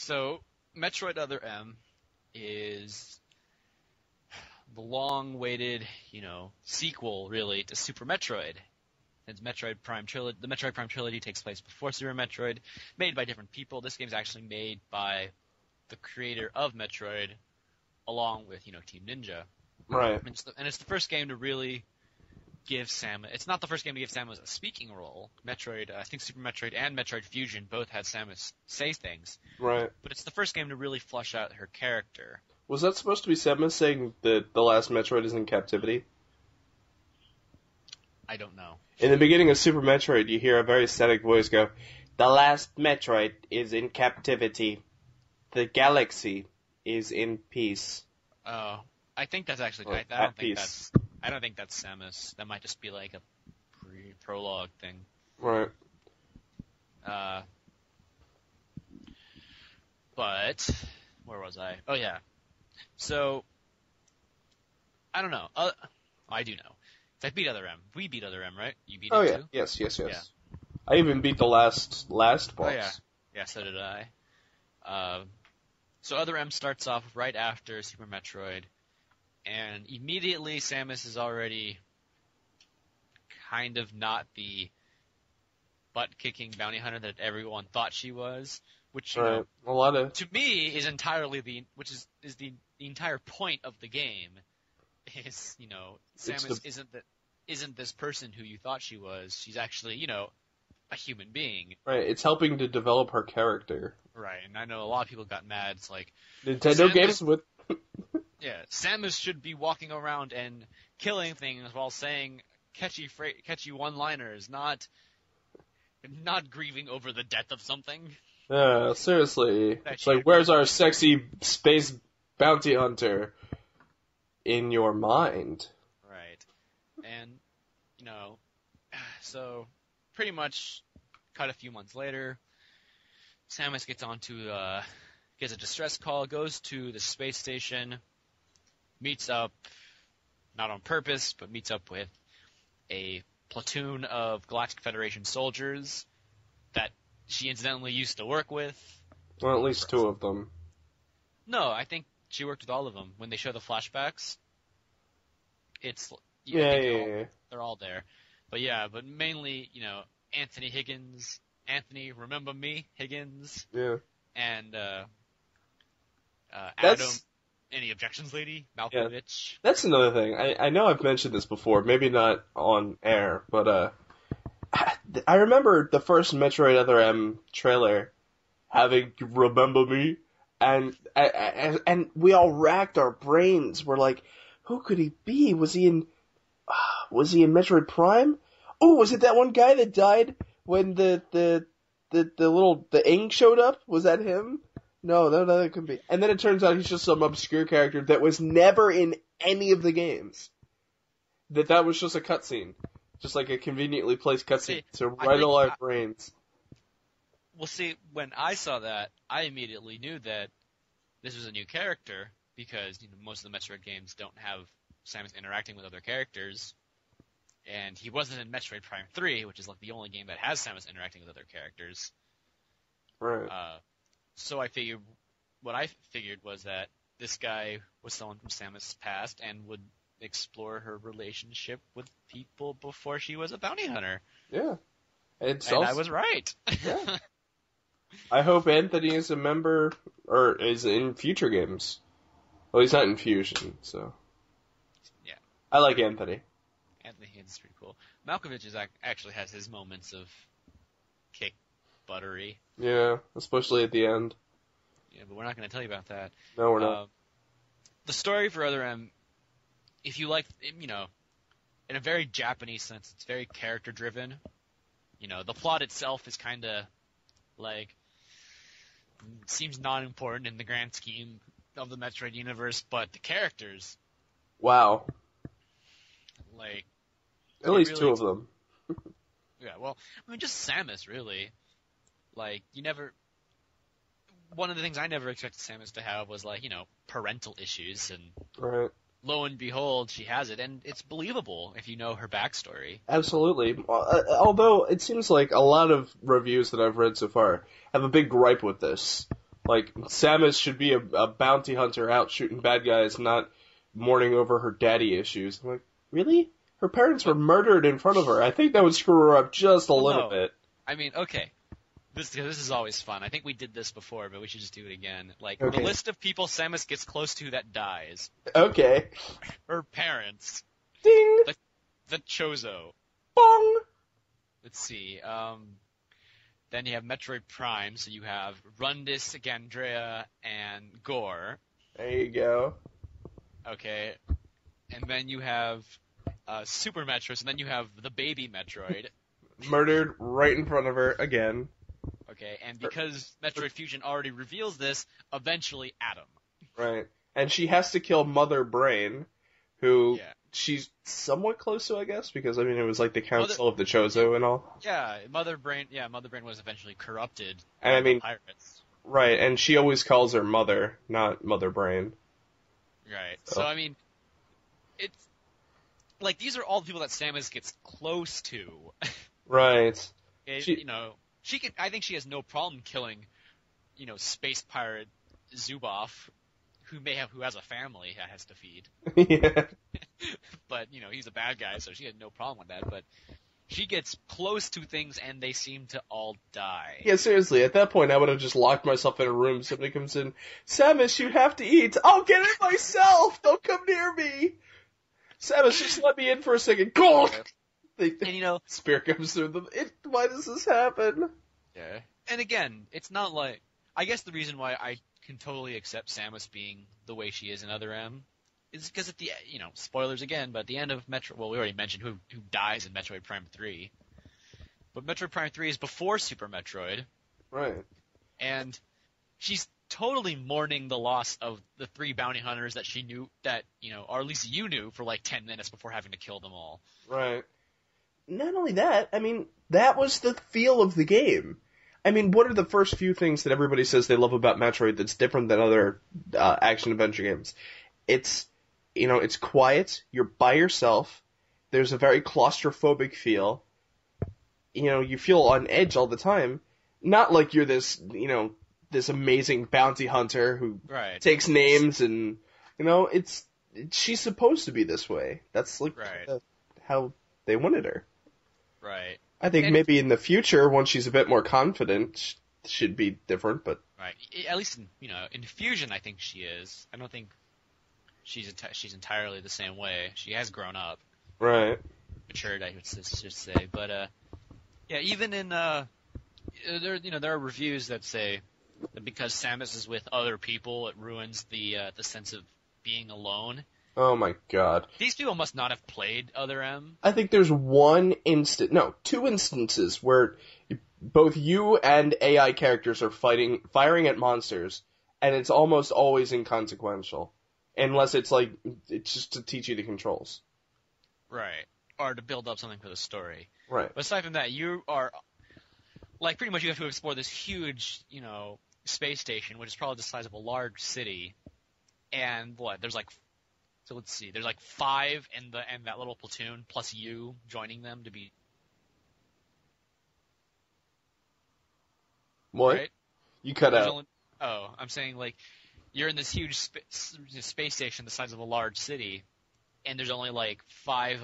So, Metroid Other M is the long-awaited, sequel, really, to Super Metroid. Since the Metroid Prime trilogy takes place before Super Metroid, made by different people. This game's actually made by the creator of Metroid, along with, Team Ninja. Right. And it's the first game to really give Samus. It's not the first game to give Samus a speaking role. I think Super Metroid and Metroid Fusion both had Samus say things. Right. But it's the first game to really flesh out her character. Was that supposed to be Samus saying that the last Metroid is in captivity? I don't know. In the beginning of Super Metroid, you hear a very static voice go, "The last Metroid is in captivity. The galaxy is in peace." Oh, I think that's actually. Or I don't at think peace. I don't think that's Samus. That might just be like a prologue thing. Right. But where was I? Oh yeah. So I don't know. I do know. I beat Other M. We beat Other M, right? You beat Oh it yeah. too? Yes. Yeah. I even beat the last boss. Oh yeah. Yeah, so did I. So Other M starts off right after Super Metroid, and immediately Samus is already kind of not the butt-kicking bounty hunter that everyone thought she was, which Right. A lot of. to me is entirely the entire point of the game. Is Samus isn't this person who you thought she was. She's actually a human being. Right. It's helping to develop her character. Right, and I know a lot of people got mad. It's like Nintendo Samus- games with. Yeah, Samus should be walking around and killing things while saying catchy one-liners, not grieving over the death of something. Yeah, seriously. It's like, where's our sexy space bounty hunter? In your mind. Right. And, so pretty much cut a few months later, Samus gets a distress call, goes to the space station, meets up, not on purpose, but meets up with a platoon of Galactic Federation soldiers that she incidentally used to work with. Well, at least two of them. No, I think she worked with all of them. When they show the flashbacks, they're all there. But mainly, Anthony Higgins, Anthony, remember me, Higgins, Yeah. and Adam, any objections, lady, Malkovich. That's another thing. I know I've mentioned this before, maybe not on air, but I remember the first Metroid Other M trailer having "Remember Me," and we all racked our brains. We're like, who could he be? Was he in Metroid Prime? Oh, was it that one guy that died when the Ing showed up? Was that him? No, that couldn't be. And then it turns out he's just some obscure character that was never in any of the games. That was just a cutscene. Just like a conveniently placed cutscene to rattle our brains. Well, see, when I saw that, I immediately knew that this was a new character, because most of the Metroid games don't have Samus interacting with other characters, and he wasn't in Metroid Prime 3, which is like the only game that has Samus interacting with other characters. Right. So what I figured was that this guy was someone from Samus' past and would explore her relationship with people before she was a bounty hunter. Yeah. And I was right. Yeah. I hope Anthony is a member, or is in future games. Well, he's not in Fusion, so. Yeah. I like Anthony. Anthony Higgins is pretty cool. Malkovich actually has his moments of kick buttery. Yeah, especially at the end. Yeah, but we're not going to tell you about that. No, we're not. The story for Other M, if you like, in a very Japanese sense, it's very character-driven. The plot itself is kind of, seems not important in the grand scheme of the Metroid universe, but the characters... Wow. At least really, two of them. Yeah, well, just Samus, really. One of the things I never expected Samus to have was, parental issues, and Right. lo and behold, she has it, and it's believable if you know her backstory. Absolutely. Although it seems like a lot of reviews that I've read so far have a big gripe with this. Like, Samus should be a bounty hunter out shooting bad guys, not mourning over her daddy issues. I'm like, really? Her parents were murdered in front of her. I think that would screw her up just a little bit. I mean, okay. This is always fun. I think we did this before, but we should just do it again. Like, Okay. the list of people Samus gets close to that dies. Okay. Her parents. Ding! The Chozo. Bong! Let's see. Then you have Metroid Prime, so you have Rundis, Gandrea, and Gore. There you go. Okay. And then you have Super Metroid, and then you have the baby Metroid. Murdered right in front of her again. Okay, and because Metroid Fusion already reveals this, eventually Adam. Right. And she has to kill Mother Brain, who Yeah. she's somewhat close to, I guess, because, I mean, it was like the Council of the Chozo and all. Yeah, Mother Brain was eventually corrupted And I by the mean- pirates. Right, and she always calls her Mother, not Mother Brain. Right. So- So I mean, it's like these are all the people that Samus gets close to. Right. You know, I think she has no problem killing, you know, space pirate Zuboff, who has a family that has to feed. Yeah. But you know, he's a bad guy, so she had no problem with that. But she gets close to things, and they seem to all die. Yeah, seriously, at that point I would have just locked myself in a room. Somebody comes in, Samus, you have to eat. I'll get it myself! Don't come near me! Samus, just let me in for a second. Go! And you know, Spear comes through them. Why does this happen? yeah. And again, it's not like I guess the reason why I can totally accept Samus being the way she is in Other M is because at the spoilers again, but at the end of we already mentioned who dies in Metroid Prime 3. But Metroid Prime 3 is before Super Metroid, Right. and she's totally mourning the loss of the 3 bounty hunters that she knew or at least you knew for like 10 minutes before having to kill them all. Right. Not only that, I mean, that was the feel of the game. I mean, what are the first few things that everybody says they love about Metroid that's different than other action-adventure games? It's, it's quiet, you're by yourself, there's a very claustrophobic feel, you feel on edge all the time. Not like you're this, this amazing bounty hunter who Right. takes names and, she's supposed to be this way. That's like Right. how they wanted her. Right. I think And- maybe in the future, once she's a bit more confident, should be different, but Right. At least in Fusion, I think she is. I don't think she's entirely the same way. She has grown up, right. matured, I should say. But yeah, even in there are reviews that say that because Samus is with other people, it ruins the sense of being alone. Oh my god. These people must not have played Other M. I think there's two instances where both you and AI characters are firing at monsters, and it's almost always inconsequential. Unless it's just to teach you the controls. Right. Or to build up something for the story. Right. But aside from that, you are pretty much you have to explore this huge, space station, which is probably the size of a large city. And there's let's see, there's 5 in that little platoon plus you joining them to be What? right. You cut There's out. I'm saying you're in this huge space station the size of a large city, and there's only 5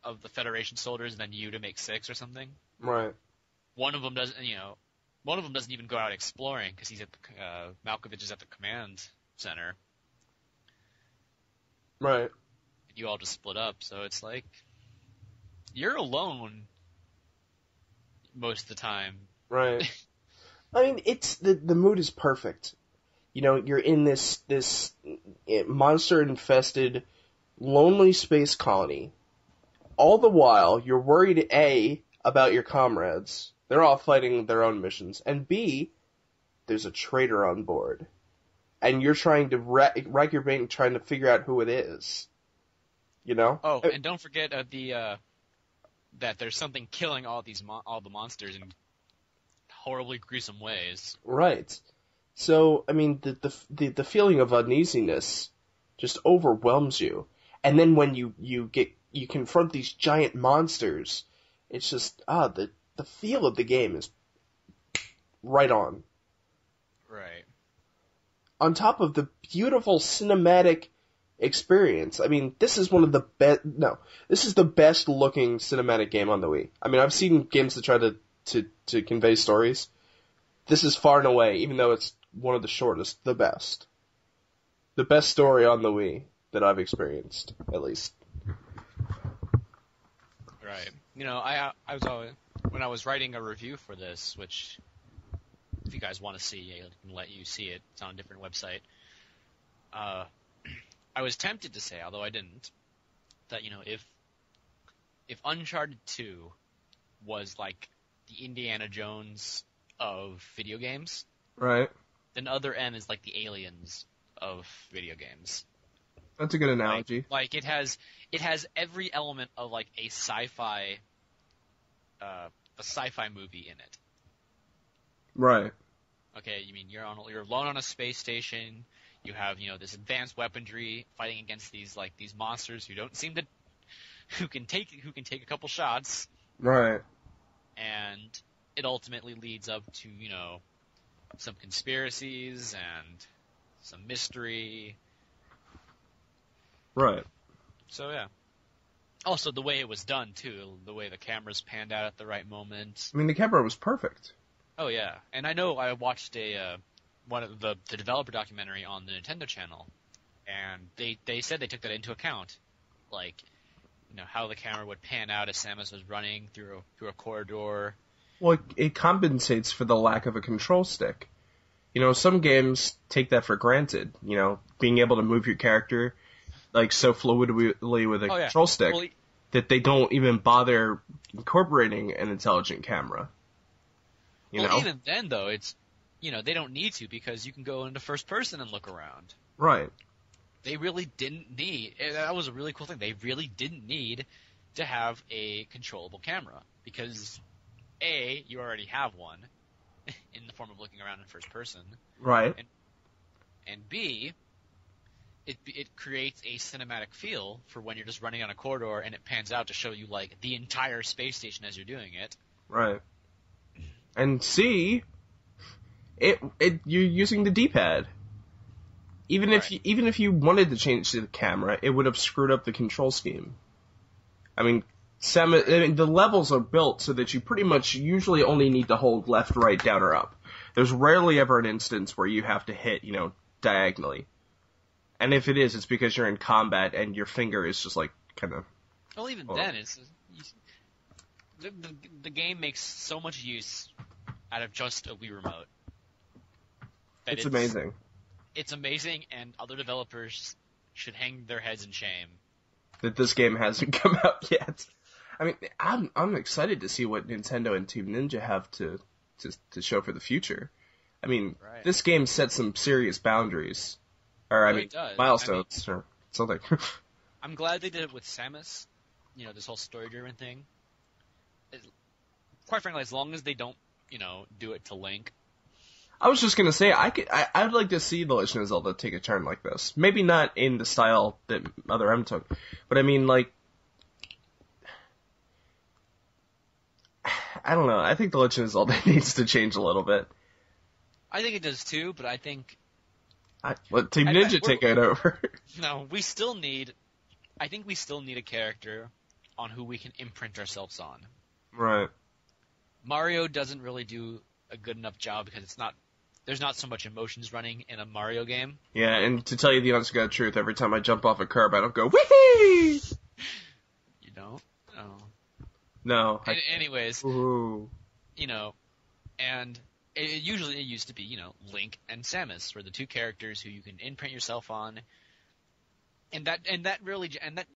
of the Federation soldiers, and then you to make 6 or something. Right. One of them doesn't even go out exploring because he's at Malkovich is at the command center. Right. You all just split up, so it's you're alone most of the time. Right. I mean, it's the mood is perfect. You're in this monster-infested, lonely space colony. All the while, you're worried, A, about your comrades. They're all fighting their own missions. And B, there's a traitor on board. And you're trying to rack your brain trying to figure out who it is. Oh, and don't forget that there's something killing all the monsters in horribly gruesome ways. Right. So, I mean, the feeling of uneasiness just overwhelms you. And then when you confront these giant monsters, it's just, the feel of the game is right on. Right. on top of the beautiful cinematic experience. I mean, this is one of the best. No, this is the best looking cinematic game on the Wii. I mean, I've seen games that try to convey stories. This is far and away, even though it's one of the shortest, the best. The best story on the Wii that I've experienced, at least. Right. You know, I was always, when I was writing a review for this, which if you guys want to see, I can let you see it. It's on a different website. I was tempted to say, although I didn't, that, you know, if Uncharted 2 was like the Indiana Jones of video games, Right. then Other M is like the Aliens of video games. That's a good analogy. Like it has every element of like a sci-fi movie in it. Right. Okay, you mean you're alone on a space station. You have, you know, this advanced weaponry fighting against these monsters who can take a couple shots. Right. And it ultimately leads up to, you know, some conspiracies and some mystery. Right. So yeah. Also, the way it was done too, the way the cameras panned out at the right moment. I mean, the camera was perfect. Oh yeah, and I know I watched one of the developer documentary on the Nintendo channel, and they said they took that into account, like, you know, how the camera would pan out as Samus was running through a corridor. Well, it compensates for the lack of a control stick. You know, some games take that for granted. You know, being able to move your character like so fluidly with a control stick that they don't even bother incorporating an intelligent camera. You know? Even then, though, it's, you know, they don't need to because you can go into first person and look around. Right. They really didn't need. That was a really cool thing. They really didn't need to have a controllable camera because A, you already have one in the form of looking around in first person. Right. And B, it creates a cinematic feel for when you're just running on a corridor and it pans out to show you like the entire space station as you're doing it. Right. And C, you're using the D-pad. Even if you wanted to change to the camera, it would have screwed up the control scheme. I mean, the levels are built so that you pretty much usually only need to hold left, right, down, or up. There's rarely ever an instance where you have to hit, you know, diagonally. And if it is, it's because you're in combat and your finger is just like kind of. Well, even then, the game makes so much use out of just a Wii remote. It's amazing. It's amazing, and other developers should hang their heads in shame that this game hasn't come out yet. I mean, I'm excited to see what Nintendo and Team Ninja have to show for the future. I mean, This game sets some serious boundaries, or milestones or something. I'm glad they did it with Samus. You know, this whole story-driven thing. Quite frankly, as long as they don't, you know, do it to Link. I was just gonna say, I'd like to see The Legend of Zelda take a turn like this. Maybe not in the style that Other M took, but I mean, like, I don't know. I think The Legend of Zelda needs to change a little bit. I think it does too, but I think. Let Team Ninja take it over. No, we still need a character on who we can imprint ourselves on. Right. Mario doesn't really do a good enough job because there's not so much emotions running in a Mario game. Yeah, and to tell you the honest to God truth, every time I jump off a curb, I don't go, wee! You don't? Oh. No. Anyways, ooh. You know, and it used to be, you know, Link and Samus were the two characters who you can imprint yourself on. And that